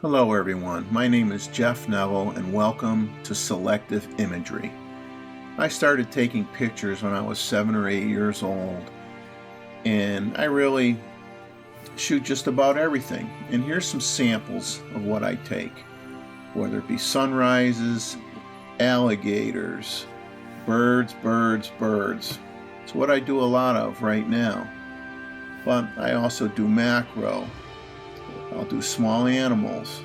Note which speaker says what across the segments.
Speaker 1: Hello everyone, my name is Jeff Neville and welcome to Selective Imagery. I started taking pictures when I was 7 or 8 years old, and I really shoot just about everything. And here's some samples of what I take, whether it be sunrises, alligators, birds. It's what I do a lot of right now. But I also do macro. I'll do small animals,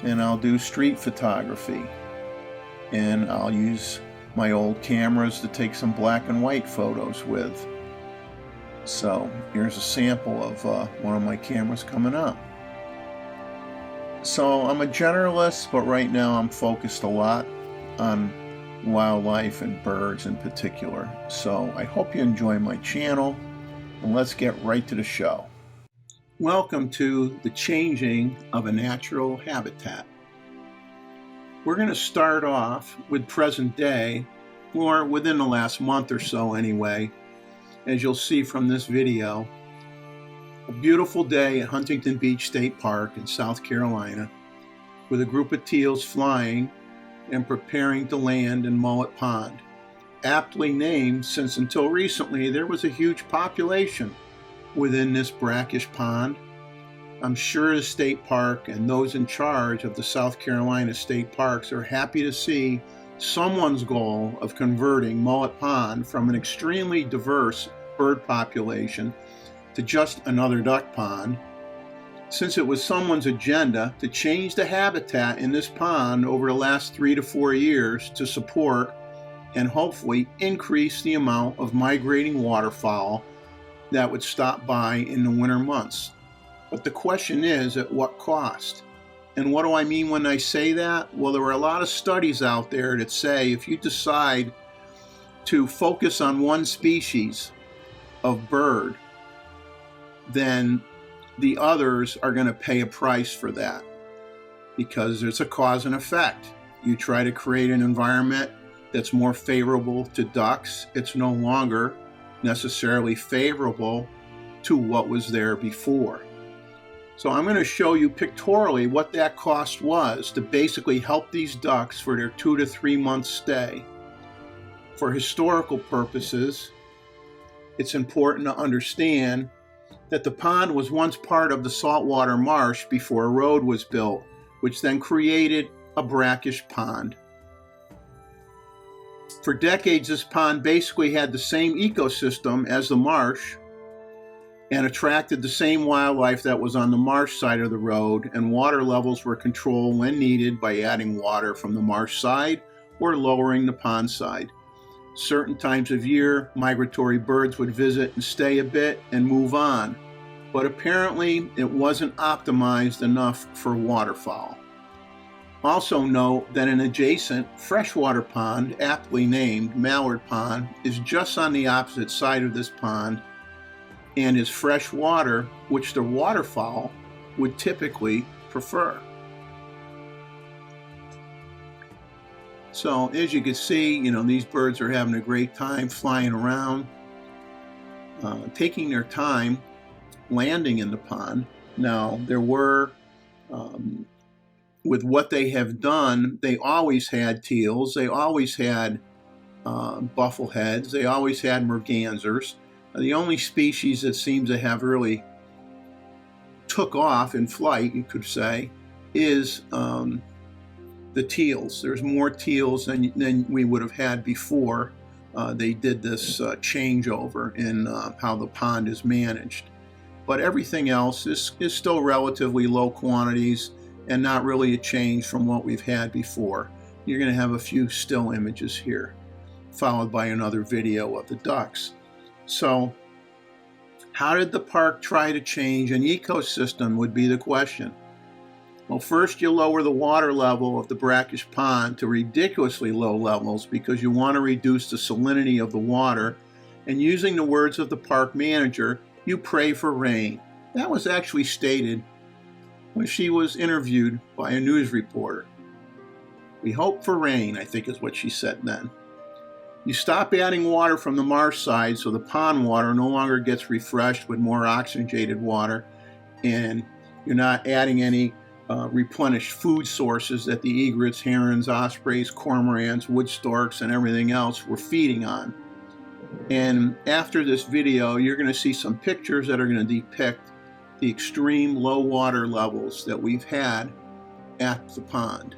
Speaker 1: and I'll do street photography, and I'll use my old cameras to take some black and white photos with. So here's a sample of one of my cameras coming up. So I'm a generalist, but right now I'm focused a lot on wildlife and birds in particular. So I hope you enjoy my channel, and let's get right to the show. Welcome to the changing of a natural habitat. We're going to start off with present day, or within the last month or so anyway, as you'll see from this video. A beautiful day at Huntington Beach State Park in South Carolina, with a group of teals flying and preparing to land in Mullet Pond, aptly named since until recently there was a huge population within this brackish pond. I'm sure the state park and those in charge of the South Carolina state parks are happy to see someone's goal of converting Mullet Pond from an extremely diverse bird population to just another duck pond, since it was someone's agenda to change the habitat in this pond over the last 3 to 4 years to support and hopefully increase the amount of migrating waterfowl that would stop by in the winter months. But the question is, at what cost? And what do I mean when I say that? Well, there are a lot of studies out there that say if you decide to focus on one species of bird, then the others are going to pay a price for that, because there's a cause and effect. You try to create an environment that's more favorable to ducks, it's no longer necessarily favorable to what was there before. So I'm going to show you pictorially what that cost was to basically help these ducks for their 2 to 3 month stay. For historical purposes, it's important to understand that the pond was once part of the saltwater marsh before a road was built, which then created a brackish pond. For decades, this pond basically had the same ecosystem as the marsh and attracted the same wildlife that was on the marsh side of the road, and water levels were controlled when needed by adding water from the marsh side or lowering the pond side. Certain times of year, migratory birds would visit and stay a bit and move on, but apparently it wasn't optimized enough for waterfowl. Also note that an adjacent freshwater pond, aptly named Mallard Pond, is just on the opposite side of this pond and is fresh water, which the waterfowl would typically prefer. So as you can see, these birds are having a great time flying around, taking their time landing in the pond. Now, there were with what they have done, they always had teals, they always had buffleheads, they always had mergansers. The only species that seems to have really took off in flight, you could say, is the teals. There's more teals than we would have had before they did this changeover in how the pond is managed. But everything else is still relatively low quantities and not really a change from what we've had before. You're going to have a few still images here, followed by another video of the ducks. So, how did the park try to change an ecosystem would be the question. Well, first you lower the water level of the brackish pond to ridiculously low levels because you want to reduce the salinity of the water, and using the words of the park manager, you pray for rain. That was actually stated when she was interviewed by a news reporter. We hope for rain, I think is what she said then. You stop adding water from the marsh side so the pond water no longer gets refreshed with more oxygenated water, and you're not adding any replenish food sources that the egrets, herons, ospreys, cormorants, wood storks, and everything else were feeding on. And after this video, you're going to see some pictures that are going to depict the extreme low water levels that we've had at the pond.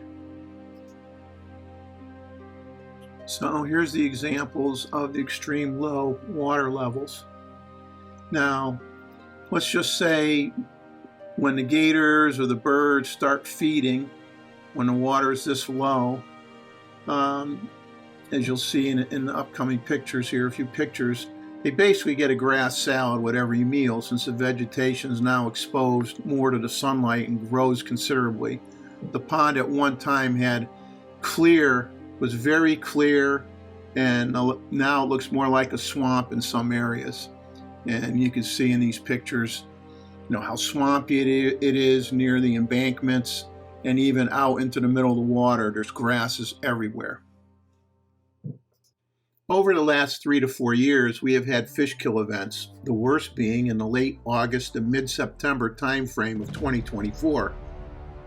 Speaker 1: So here's the examples of the extreme low water levels. Now, let's just say when the gators or the birds start feeding, when the water is this low, as you'll see in the upcoming pictures here, a few pictures, they basically get a grass salad with every meal since the vegetation is now exposed more to the sunlight and grows considerably. The pond at one time was very clear, and now it looks more like a swamp in some areas. And you can see in these pictures, how swampy it is near the embankments, and even out into the middle of the water, there's grasses everywhere. Over the last 3 to 4 years, we have had fish kill events, the worst being in the late August to mid-September timeframe of 2024.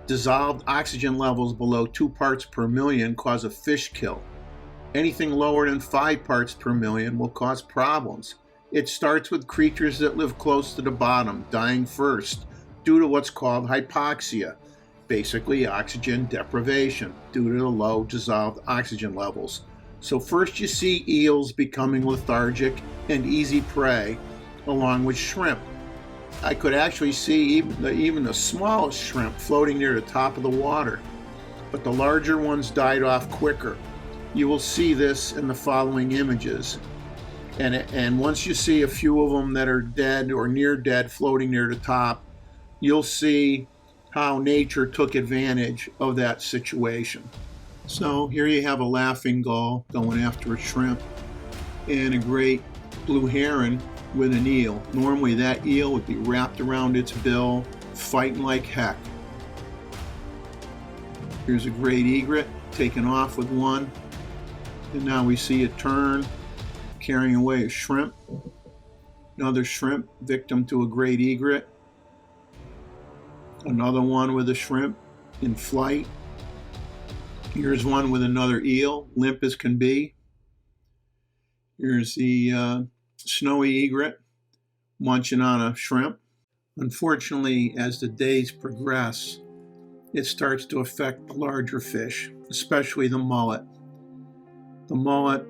Speaker 1: Dissolved oxygen levels below 2 parts per million cause a fish kill. Anything lower than 5 parts per million will cause problems. It starts with creatures that live close to the bottom, dying first, due to what's called hypoxia, basically oxygen deprivation, due to the low dissolved oxygen levels. So first you see eels becoming lethargic and easy prey, along with shrimp. I could actually see even the smallest shrimp floating near the top of the water, but the larger ones died off quicker. You will see this in the following images. And once you see a few of them that are dead or near dead floating near the top, you'll see how nature took advantage of that situation. So here you have a laughing gull going after a shrimp and a great blue heron with an eel. Normally that eel would be wrapped around its bill, fighting like heck. Here's a great egret taking off with one. And now we see it turn, carrying away a shrimp. Another shrimp, victim to a great egret. Another one with a shrimp in flight. Here's one with another eel, limp as can be. Here's the snowy egret munching on a shrimp. Unfortunately, as the days progress, it starts to affect the larger fish, especially the mullet. The mullet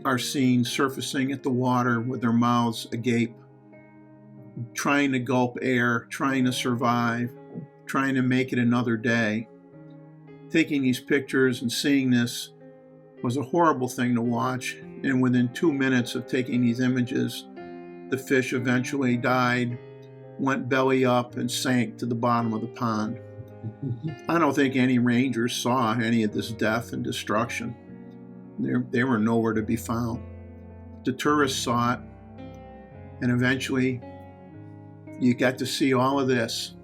Speaker 1: are seen surfacing at the water with their mouths agape, trying to gulp air, trying to survive, trying to make it another day. Taking these pictures and seeing this was a horrible thing to watch, and within 2 minutes of taking these images, the fish eventually died, went belly up, and sank to the bottom of the pond. I don't think any rangers saw any of this death and destruction. They were nowhere to be found. The tourists saw it, and eventually you got to see all of this.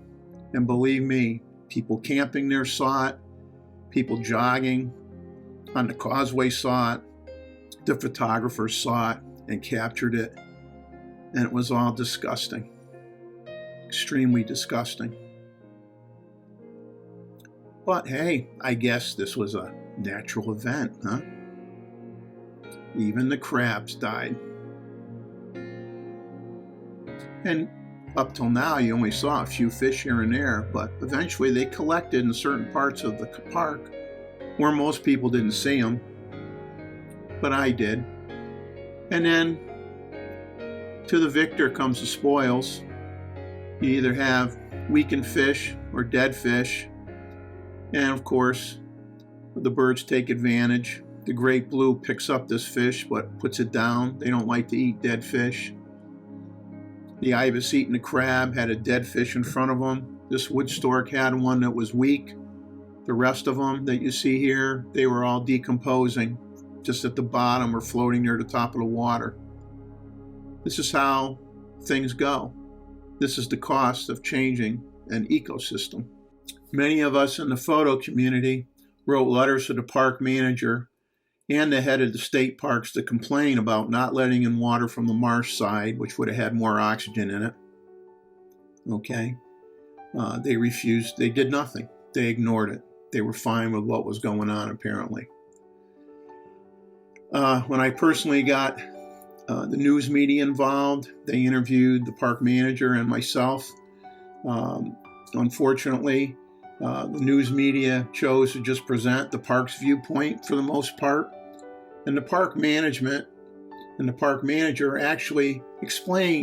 Speaker 1: And believe me, people camping there saw it, people jogging on the causeway saw it, the photographers saw it and captured it, and it was all disgusting, extremely disgusting. But hey, I guess this was a natural event, huh? Even the crabs died. And up till now, you only saw a few fish here and there, but eventually they collected in certain parts of the park where most people didn't see them, but I did. And then to the victor comes the spoils. You either have weakened fish or dead fish, and of course, the birds take advantage. The great blue picks up this fish but puts it down. They don't like to eat dead fish. The ibis eating the crab had a dead fish in front of them. This wood stork had one that was weak. The rest of them that you see here, they were all decomposing, just at the bottom or floating near the top of the water. This is how things go. This is the cost of changing an ecosystem. Many of us in the photo community wrote letters to the park manager and the head of the state parks to complain about not letting in water from the marsh side, which would have had more oxygen in it. Okay. They refused. They did nothing. They ignored it. They were fine with what was going on, apparently. When I personally got the news media involved, they interviewed the park manager and myself. Unfortunately, the news media chose to just present the park's viewpoint for the most part. And the park management and the park manager actually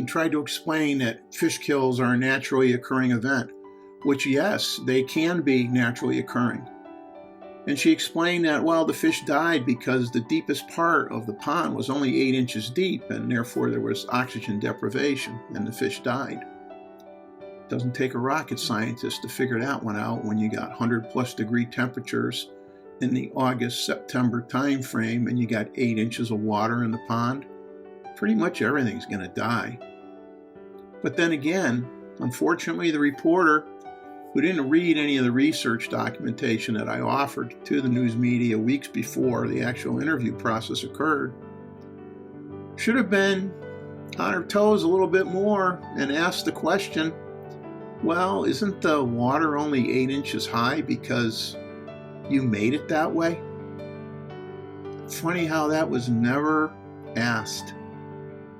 Speaker 1: tried to explain that fish kills are a naturally occurring event, which, yes, they can be naturally occurring. And she explained that, well, the fish died because the deepest part of the pond was only 8 inches deep, and therefore there was oxygen deprivation, and the fish died. It doesn't take a rocket scientist to figure that one out when you got 100+ degree temperatures in the August-September time frame and you got 8 inches of water in the pond. Pretty much everything's going to die. But then again, unfortunately, the reporter, who didn't read any of the research documentation that I offered to the news media weeks before the actual interview process occurred, should have been on her toes a little bit more and asked the question, well, isn't the water only 8 inches high because you made it that way? Funny how that was never asked.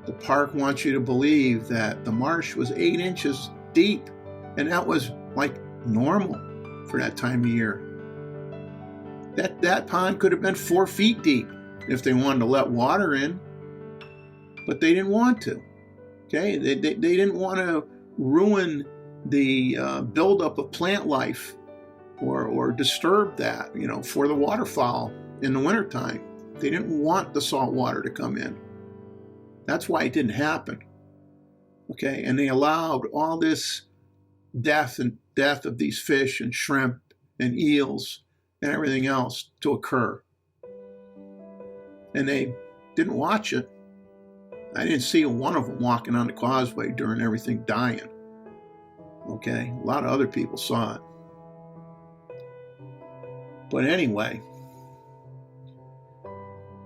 Speaker 1: The park wants you to believe that the marsh was 8 inches deep, and that was like normal for that time of year. That pond could have been 4 feet deep if they wanted to let water in, but they didn't want to. Okay, they didn't want to ruin the buildup of plant life or disturb that, for the waterfowl in the wintertime. They didn't want the salt water to come in. That's why it didn't happen. Okay, and they allowed all this death of these fish and shrimp and eels and everything else to occur. And they didn't watch it. I didn't see one of them walking on the causeway during everything dying. Okay, a lot of other people saw it. But anyway,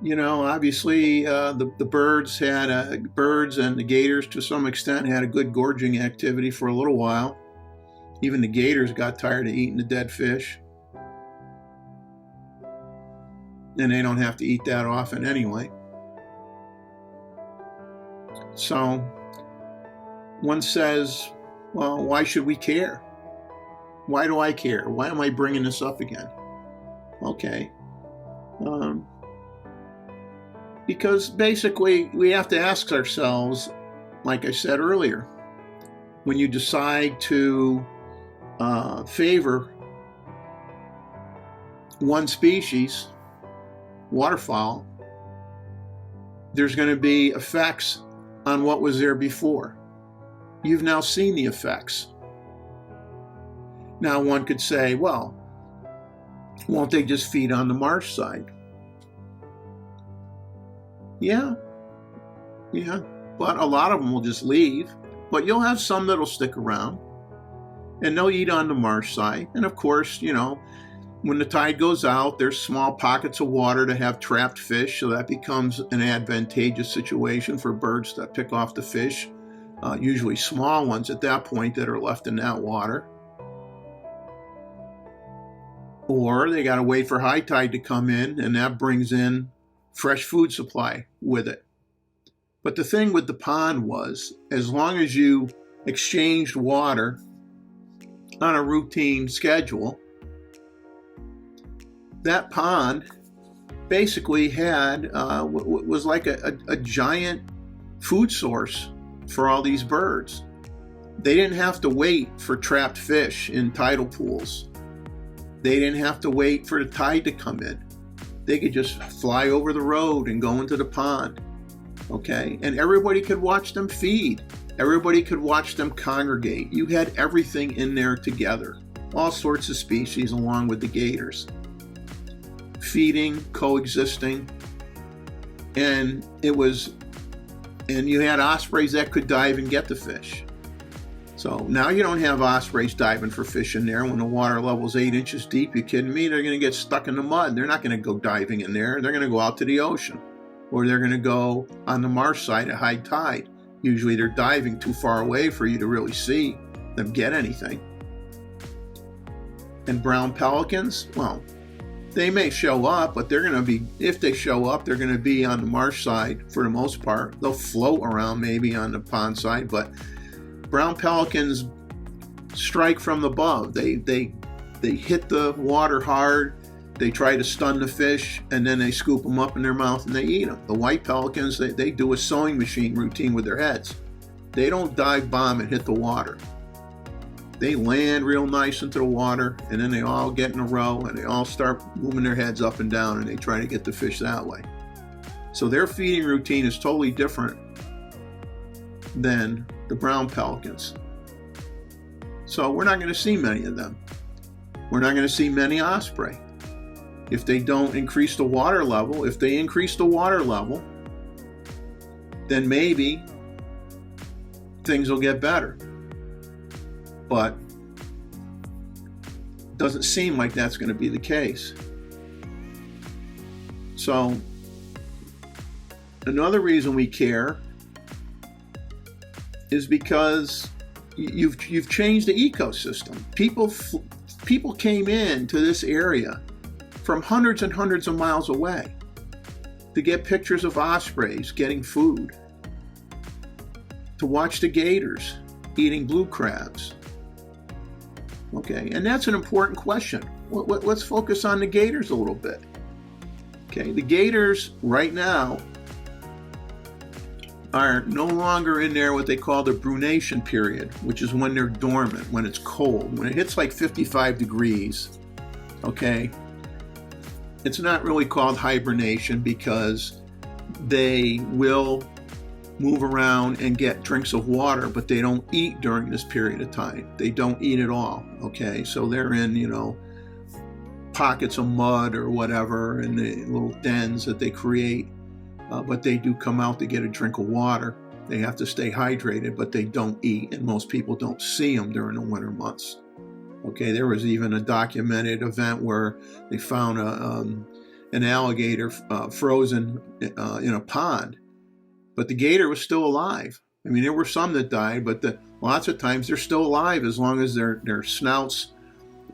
Speaker 1: obviously the birds and the gators to some extent had a good gorging activity for a little while. Even the gators got tired of eating the dead fish. And they don't have to eat that often anyway. So one says, well, why should we care? Why do I care? Why am I bringing this up again? Okay. Because basically we have to ask ourselves, like I said earlier, when you decide to favor one species, waterfowl, there's going to be effects on what was there before. You've now seen the effects. Now one could say, well, won't they just feed on the marsh side? Yeah, but a lot of them will just leave. But you'll have some that'll stick around, and they'll eat on the marsh side. And of course, when the tide goes out, there's small pockets of water to have trapped fish, so that becomes an advantageous situation for birds that pick off the fish, usually small ones at that point that are left in that water. Or they got to wait for high tide to come in, and that brings in fresh food supply with it. But the thing with the pond was, as long as you exchanged water on a routine schedule, that pond basically had was like a giant food source for all these birds. They didn't have to wait for trapped fish in tidal pools. They didn't have to wait for the tide to come in. They could just fly over the road and go into the pond, okay? And everybody could watch them feed. Everybody could watch them congregate. You had everything in there together, all sorts of species along with the gators, feeding, coexisting, and you had ospreys that could dive and get the fish. So now you don't have ospreys diving for fish in there when the water level's 8 inches deep. You kidding me? They're going to get stuck in the mud. They're not going to go diving in there. They're going to go out to the ocean, or they're going to go on the marsh side at high tide. Usually they're diving too far away for you to really see them get anything. And brown pelicans, well, they may show up, but they're going to be, if they show up, they're going to be on the marsh side for the most part. They'll float around maybe on the pond side, but brown pelicans strike from above. They hit the water hard. They try to stun the fish, and then they scoop them up in their mouth and they eat them. The white pelicans, they do a sewing machine routine with their heads. They don't dive bomb and hit the water. They land real nice into the water, and then they all get in a row, and they all start moving their heads up and down, and they try to get the fish that way. So their feeding routine is totally different than the brown pelicans. So we're not going to see many of them. We're not going to see many osprey. If they don't increase the water level, if they increase the water level, then maybe things will get better. But it doesn't seem like that's going to be the case. So another reason we care is because you've changed the ecosystem. People came in to this area from hundreds and hundreds of miles away to get pictures of ospreys getting food, to watch the gators eating blue crabs. Okay, and that's an important question. Let's focus on the gators a little bit. Okay, the gators right now are no longer in there what they call the brunation period, which is when they're dormant, when it's cold. When it hits like 55 degrees, okay, it's not really called hibernation because they will move around and get drinks of water, but they don't eat during this period of time. They don't eat at all, okay? So they're in, pockets of mud or whatever in the little dens that they create, but they do come out to get a drink of water. They have to stay hydrated, but they don't eat, and most people don't see them during the winter months. Okay, there was even a documented event where they found an alligator frozen in a pond, but the gator was still alive. I mean, there were some that died, but lots of times they're still alive as long as their snouts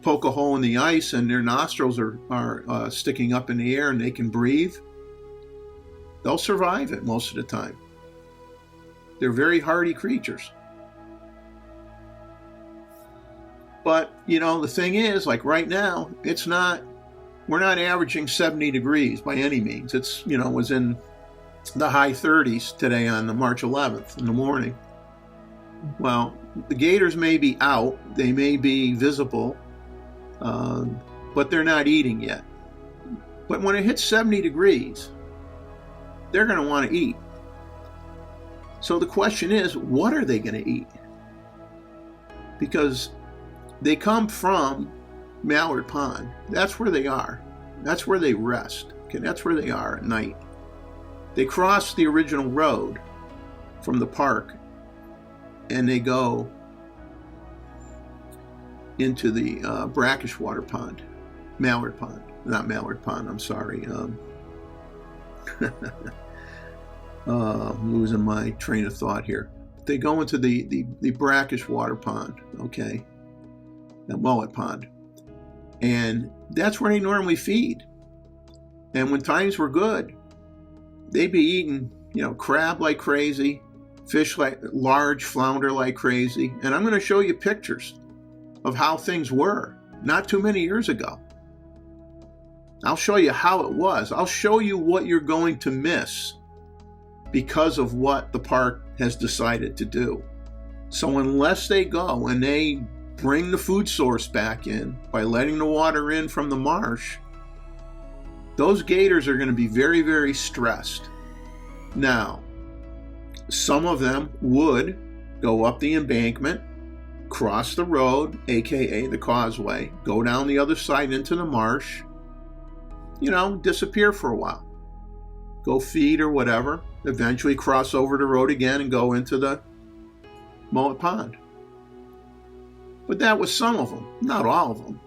Speaker 1: poke a hole in the ice and their nostrils are sticking up in the air and they can breathe. They'll survive it most of the time. They're very hardy creatures. But, the thing is, like right now, we're not averaging 70 degrees by any means. It's, was in the high 30s today on the March 11th in the morning. Well, the gators may be out, they may be visible, but they're not eating yet. But when it hits 70 degrees, they're going to want to eat. So the question is, what are they going to eat? Because they come from Mallard Pond. That's where they are. That's where they rest. Okay, that's where they are at night. They cross the original road from the park and they go into the brackish water pond. Mallard Pond. Not Mallard Pond, I'm sorry. I'm losing my train of thought here. They go into the brackish water pond, okay? The mullet pond. And that's where they normally feed. And when times were good, they'd be eating, crab like crazy, fish like large flounder like crazy. And I'm going to show you pictures of how things were not too many years ago. I'll show you how it was. I'll show you what you're going to miss because of what the park has decided to do. So unless they go and they bring the food source back in by letting the water in from the marsh, those gators are going to be very, very stressed. Now, some of them would go up the embankment, cross the road, aka the causeway, go down the other side into the marsh, disappear for a while, go feed or whatever, eventually cross over the road again and go into the mullet pond. But that was some of them, not all of them.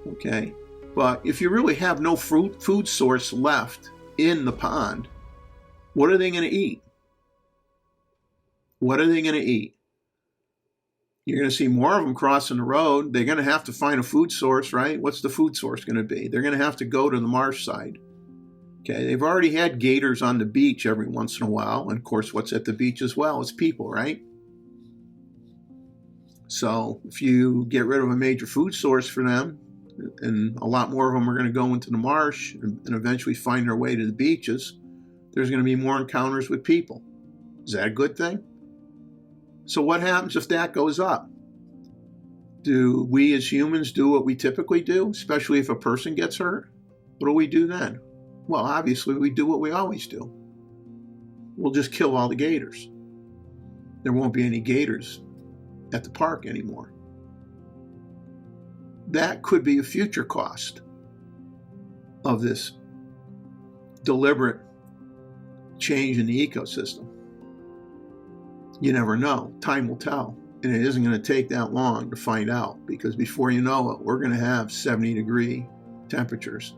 Speaker 1: Okay? But if you really have no food source left in the pond, what are they going to eat? What are they going to eat? You're going to see more of them crossing the road. They're going to have to find a food source, right? What's the food source going to be? They're going to have to go to the marsh side. Okay, they've already had gators on the beach every once in a while. And of course, what's at the beach as well is people, right? So if you get rid of a major food source for them, and a lot more of them are going to go into the marsh and eventually find their way to the beaches, there's going to be more encounters with people. Is that a good thing? So what happens if that goes up? Do we as humans do what we typically do, especially if a person gets hurt? What do we do then? Well, obviously we do what we always do. We'll just kill all the gators. There won't be any gators at the park anymore. That could be a future cost of this deliberate change in the ecosystem. You never know. Time will tell. And it isn't going to take that long to find out, because before you know it, we're going to have 70-degree temperatures.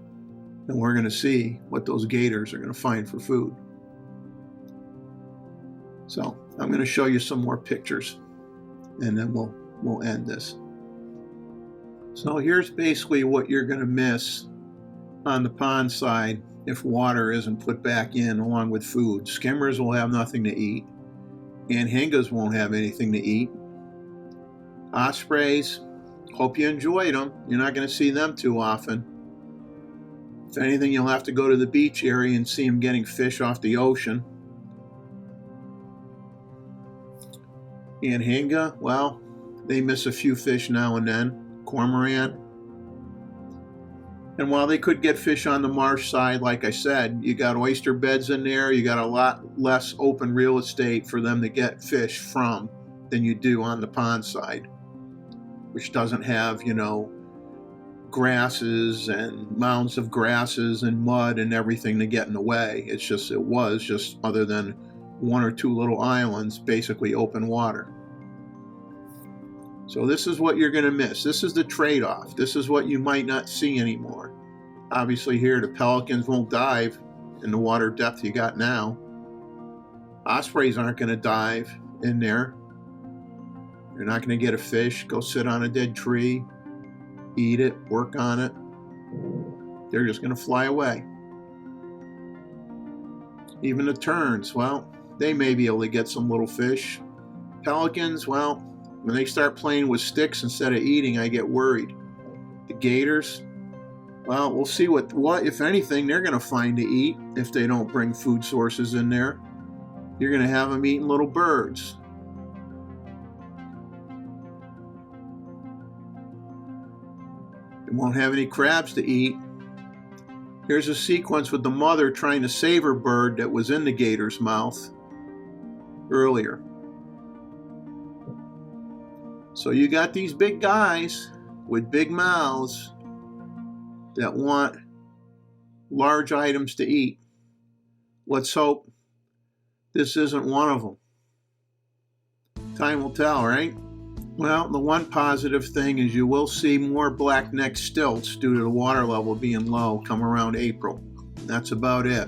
Speaker 1: And we're going to see what those gators are going to find for food. So I'm going to show you some more pictures, and then we'll end this. So here's basically what you're going to miss on the pond side if water isn't put back in along with food. Skimmers will have nothing to eat. Anhingas won't have anything to eat. Ospreys, hope you enjoyed them. You're not going to see them too often. If anything, you'll have to go to the beach area and see them getting fish off the ocean. Anhinga, well, they miss a few fish now and then. Cormorant. And while they could get fish on the marsh side, like I said, you got oyster beds in there. You got a lot less open real estate for them to get fish from than you do on the pond side, which doesn't have, grasses and mounds of grasses and mud and everything to get in the way. It was just other than one or two little islands, basically open water. So this is what you're going to miss. This is the trade-off. This is what you might not see anymore. Obviously here, the pelicans won't dive in the water depth you got now. Ospreys aren't going to dive in there. You're not going to get a fish, go sit on a dead tree, eat it, work on it. They're just going to fly away. Even the terns, well, they may be able to get some little fish. Pelicans, well, when they start playing with sticks instead of eating, I get worried. The gators, well, we'll see what if anything, they're going to find to eat if they don't bring food sources in there. You're going to have them eating little birds. They won't have any crabs to eat. Here's a sequence with the mother trying to save her bird that was in the gator's mouth earlier. So you got these big guys with big mouths that want large items to eat. Let's hope this isn't one of them. Time will tell, right? Well, the one positive thing is you will see more black-necked stilts due to the water level being low come around April. That's about it.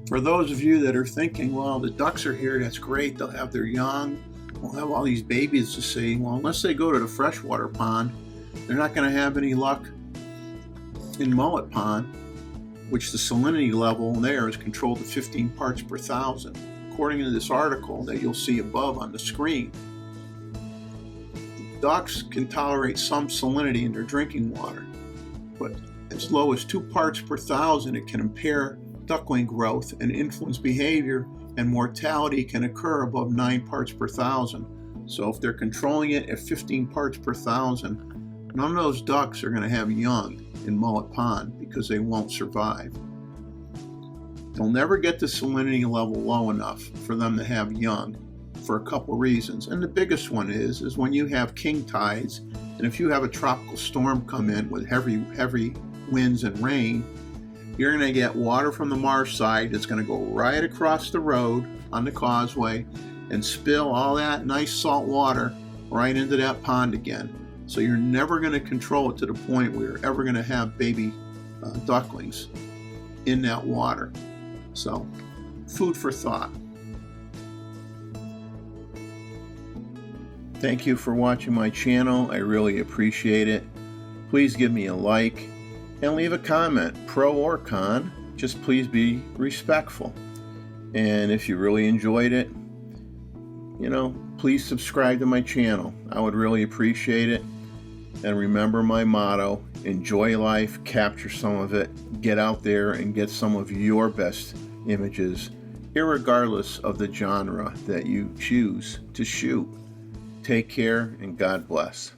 Speaker 1: For those of you that are thinking, well, the ducks are here, that's great, they'll have their young, we'll have all these babies to see. Well, unless they go to the freshwater pond, they're not going to have any luck in Mullet Pond, which the salinity level there is controlled to 15 parts per thousand, according to this article that you'll see above on the screen. Ducks can tolerate some salinity in their drinking water, but as low as 2 parts per thousand, it can impair duckling growth and influence behavior, and mortality can occur above 9 parts per thousand. So if they're controlling it at 15 parts per thousand, none of those ducks are going to have young in Mullet Pond because they won't survive. They'll never get the salinity level low enough for them to have young for a couple reasons. And the biggest one is when you have king tides, and if you have a tropical storm come in with heavy winds and rain, you're going to get water from the marsh side that's going to go right across the road on the causeway and spill all that nice salt water right into that pond again. So you're never going to control it to the point where you're ever going to have baby ducklings in that water. So, food for thought. Thank you for watching my channel. I really appreciate it. Please give me a like and leave a comment, pro or con. Just please be respectful. And if you really enjoyed it, please subscribe to my channel. I would really appreciate it. And remember my motto, enjoy life, capture some of it, get out there and get some of your best images, irregardless of the genre that you choose to shoot. Take care and God bless.